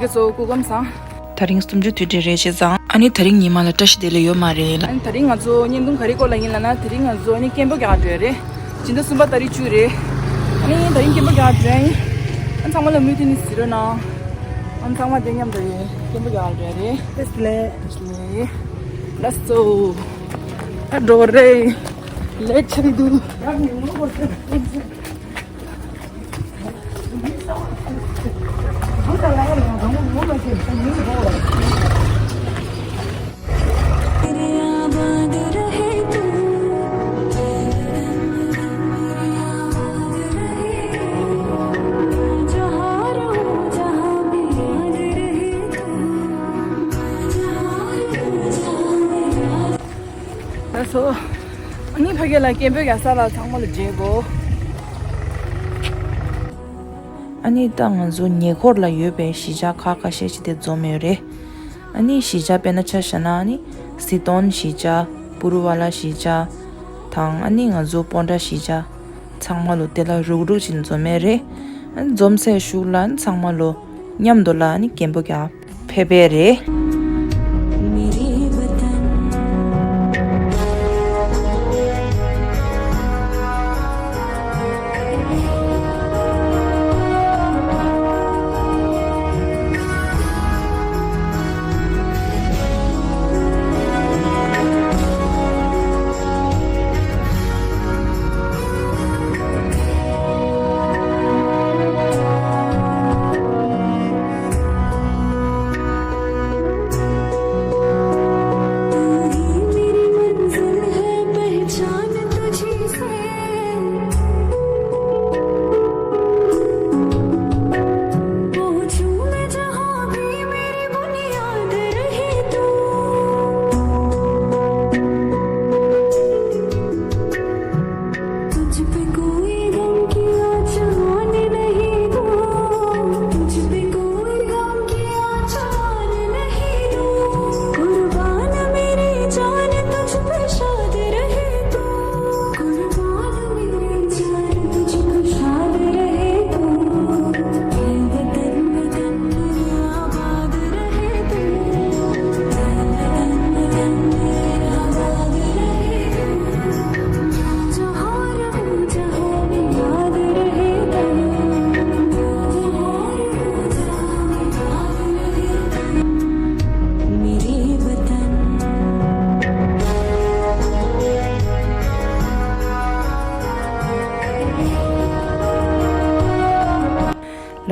ke so ku gam sa Taring stumju tudire che zang ani taring ni mala tash dele yo mare la an taring a zo ni dung khari ko la yin la na taring a zo ni kembo ga de re jinda sumba tari chu re ani taring kembo ga de an sang ma la mu tin si ro na an sang ma de nyam de kembo ga de re let's go adore let's do So, ani phage la kembe ga sala thangmol jego ani tang zo nye khor la yobe shija kha ka she chi de zomere ani shija pe na cha shana ani siton shija puruwala shija thang ani nga zo ponda shija changmalo tela rugru chin zomere an zomse shulan changmalo nyamdola ani kembo ga phebere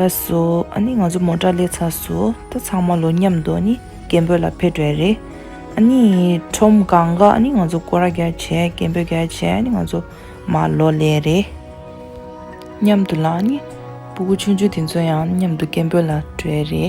so ani nga zo mota le cha so ta changma lo nyam do ni kembo la phedre re ani thom ganga ani nga zo kora gya che kembo gya che ani nga zo ma lo le re nyam du la ni bu chu chu tin so ya nyam du kembo la twe re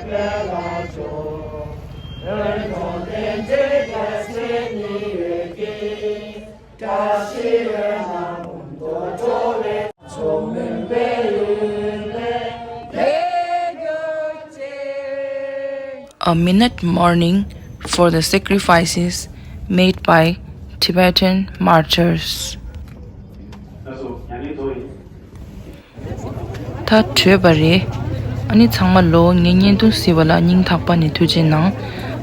A minute mourning for the sacrifices made by Tibetan martyrs. Ta trebare ani changma lo ngenyen tu siwala ning thakpa ni thuje nang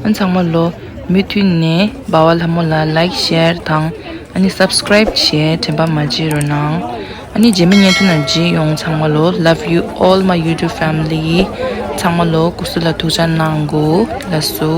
an changma lo mithin ne bawal hamola like share thang ani subscribe che themba majiro nang ani jemi nyen tu na ji yong changma lo love you all my YouTube family changma lo kusula thujan nang go lasu